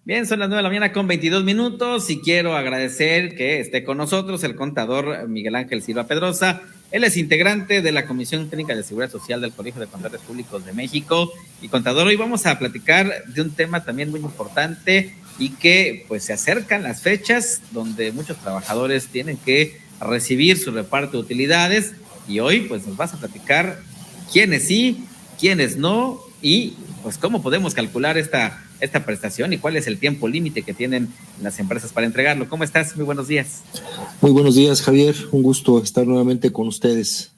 Bien, son las 9 de la mañana con 22 minutos y quiero agradecer que esté con nosotros el contador Miguel Ángel Silva Pedrosa. Él es integrante de la Comisión Técnica de Seguridad Social del Colegio de Contadores Públicos de México. Y contador, hoy vamos a platicar de un tema también muy importante y que pues se acercan las fechas donde muchos trabajadores tienen que recibir su reparto de utilidades y hoy pues nos vas a platicar quiénes sí, quiénes no y pues cómo podemos calcular esta prestación y cuál es el tiempo límite que tienen las empresas para entregarlo. ¿Cómo estás? Muy buenos días. Muy buenos días, Javier. Un gusto estar nuevamente con ustedes.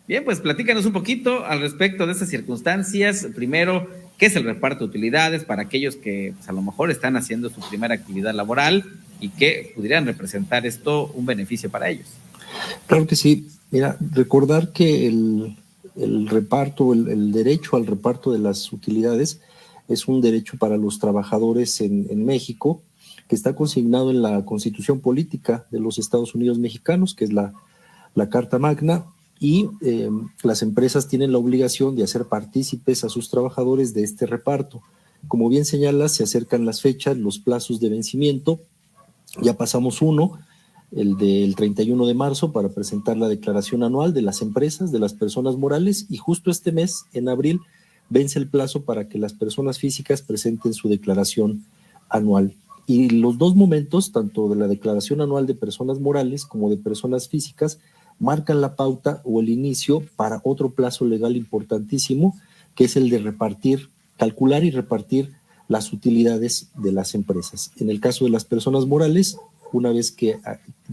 Bien, pues platícanos un poquito al respecto de estas circunstancias. Primero, ¿qué es el reparto de utilidades para aquellos que pues, a lo mejor están haciendo su primera actividad laboral y que pudieran representar esto un beneficio para ellos? Claro que sí. Mira, recordar que el reparto, el derecho al reparto de las utilidades es un derecho para los trabajadores en México que está consignado en la Constitución Política de los Estados Unidos Mexicanos, que es la Carta Magna, y las empresas tienen la obligación de hacer partícipes a sus trabajadores de este reparto. Como bien señalas, se acercan las fechas, los plazos de vencimiento. Ya pasamos uno, el del 31 de marzo, para presentar la declaración anual de las empresas, de las personas morales, y justo este mes, en abril, vence el plazo para que las personas físicas presenten su declaración anual. Y los dos momentos, tanto de la declaración anual de personas morales como de personas físicas, marcan la pauta o el inicio para otro plazo legal importantísimo, que es el de calcular y repartir las utilidades de las empresas. En el caso de las personas morales, una vez que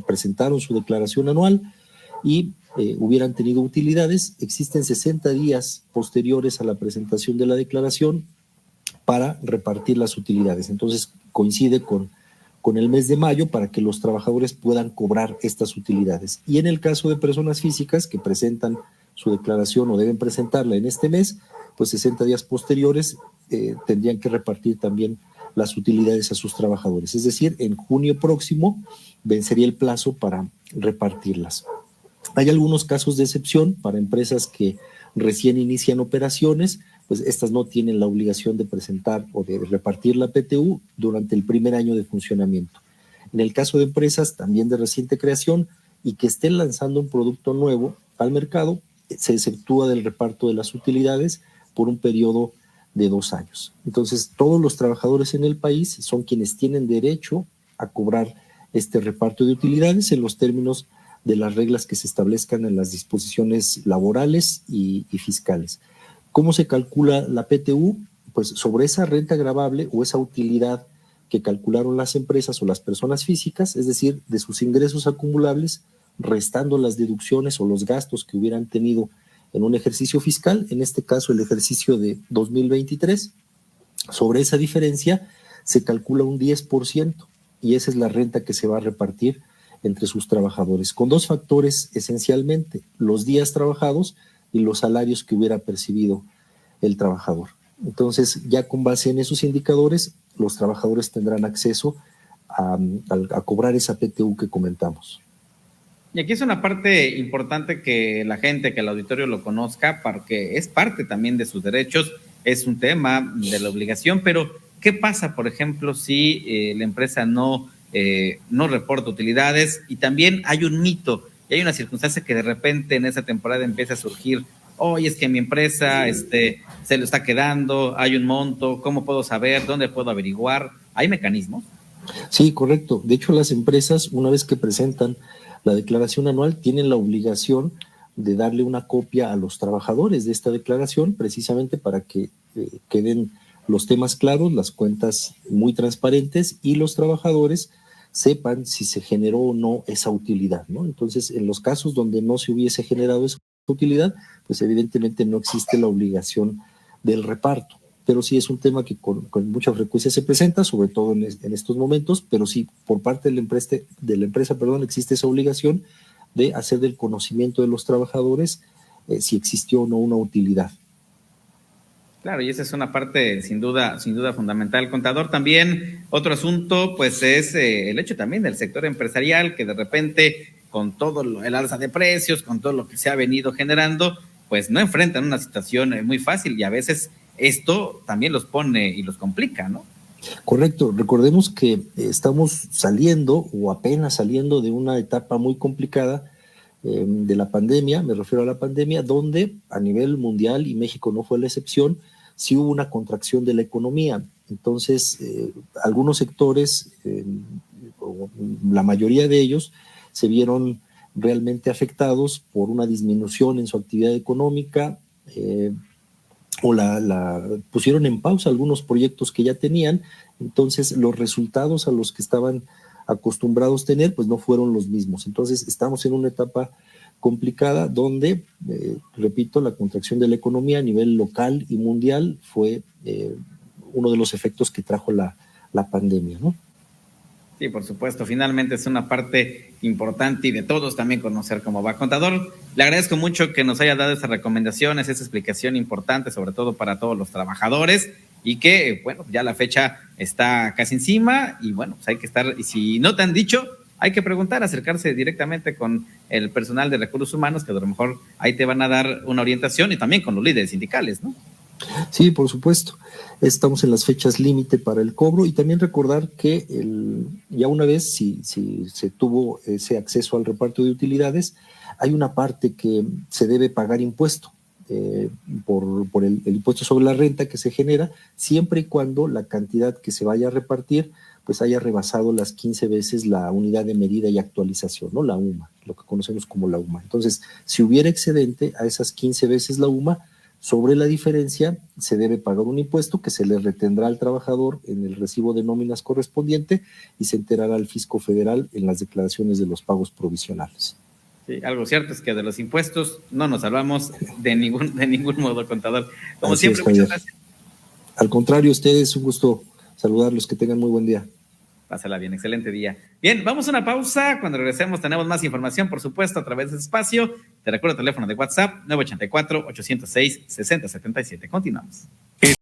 presentaron su declaración anual y hubieran tenido utilidades, existen 60 días posteriores a la presentación de la declaración para repartir las utilidades. Entonces coincide con el mes de mayo para que los trabajadores puedan cobrar estas utilidades. Y en el caso de personas físicas que presentan su declaración o deben presentarla en este mes, pues 60 días posteriores tendrían que repartir también las utilidades a sus trabajadores. Es decir, en junio próximo vencería el plazo para repartirlas. Hay algunos casos de excepción para empresas que recién inician operaciones, pues estas no tienen la obligación de presentar o de repartir la PTU durante el primer año de funcionamiento. En el caso de empresas también de reciente creación y que estén lanzando un producto nuevo al mercado, se exceptúa del reparto de las utilidades por un periodo de 2 años. Entonces, todos los trabajadores en el país son quienes tienen derecho a cobrar este reparto de utilidades en los términos de las reglas que se establezcan en las disposiciones laborales y fiscales. ¿Cómo se calcula la PTU? Pues sobre esa renta gravable o esa utilidad que calcularon las empresas o las personas físicas, es decir, de sus ingresos acumulables, restando las deducciones o los gastos que hubieran tenido en un ejercicio fiscal, en este caso el ejercicio de 2023, sobre esa diferencia se calcula un 10% y esa es la renta que se va a repartir entre sus trabajadores, con dos factores esencialmente, los días trabajados y los salarios que hubiera percibido el trabajador. Entonces, ya con base en esos indicadores, los trabajadores tendrán acceso a cobrar esa PTU que comentamos. Y aquí es una parte importante que la gente, que el auditorio lo conozca, porque es parte también de sus derechos, es un tema de la obligación, pero ¿qué pasa, por ejemplo, si la empresa no reporta utilidades? Y también hay un mito, y hay una circunstancia que de repente en esa temporada empieza a surgir, oye, es que mi empresa se lo está quedando, hay un monto, ¿cómo puedo saber? ¿Dónde puedo averiguar? ¿Hay mecanismos? Sí, correcto. De hecho, las empresas, una vez que presentan la declaración anual, tienen la obligación de darle una copia a los trabajadores de esta declaración, precisamente para que queden los temas claros, las cuentas muy transparentes y los trabajadores sepan si se generó o no esa utilidad, ¿no? Entonces, en los casos donde no se hubiese generado esa utilidad, pues evidentemente no existe la obligación del reparto. Pero sí es un tema que con mucha frecuencia se presenta, sobre todo en estos momentos, pero sí, por parte de la empresa, existe esa obligación de hacer del conocimiento de los trabajadores si existió o no una utilidad. Claro, y esa es una parte sin duda fundamental. Contador, también otro asunto, pues es el hecho también del sector empresarial, que de repente, con todo el alza de precios, con todo lo que se ha venido generando, pues no enfrentan una situación muy fácil y a veces esto también los pone y los complica, ¿no? Correcto. Recordemos que estamos saliendo o apenas saliendo de una etapa muy complicada de la pandemia, me refiero a la pandemia, donde a nivel mundial, y México no fue la excepción, sí hubo una contracción de la economía. Entonces, algunos sectores, o la mayoría de ellos, se vieron realmente afectados por una disminución en su actividad económica, o pusieron en pausa algunos proyectos que ya tenían. Entonces los resultados a los que estaban acostumbrados a tener pues no fueron los mismos. Entonces estamos en una etapa complicada donde, repito, la contracción de la economía a nivel local y mundial fue uno de los efectos que trajo la pandemia, ¿no? Sí, por supuesto. Finalmente es una parte importante y de todos también conocer cómo va. Contador, le agradezco mucho que nos haya dado estas recomendaciones, esa explicación importante, sobre todo para todos los trabajadores, y que, bueno, ya la fecha está casi encima y, bueno, pues hay que estar, y si no te han dicho, hay que preguntar, acercarse directamente con el personal de recursos humanos, que a lo mejor ahí te van a dar una orientación, y también con los líderes sindicales, ¿no? Sí, por supuesto. Estamos en las fechas límite para el cobro, y también recordar que ya una vez si se tuvo ese acceso al reparto de utilidades, hay una parte que se debe pagar impuesto por el impuesto sobre la renta que se genera, siempre y cuando la cantidad que se vaya a repartir pues haya rebasado las 15 veces la unidad de medida y actualización, ¿no? La UMA, lo que conocemos como la UMA. Entonces, si hubiera excedente a esas 15 veces la UMA, sobre la diferencia se debe pagar un impuesto que se le retendrá al trabajador en el recibo de nóminas correspondiente y se enterará al fisco federal en las declaraciones de los pagos provisionales. Sí, algo cierto es que de los impuestos no nos salvamos de ningún modo, contador. Como así siempre, muchas gracias. Al contrario, ustedes, un gusto saludarlos, que tengan muy buen día. Pásala bien, excelente día. Bien, vamos a una pausa. Cuando regresemos tenemos más información, por supuesto, a través de este espacio. Te recuerdo el teléfono de WhatsApp, 984-806-6077. Continuamos.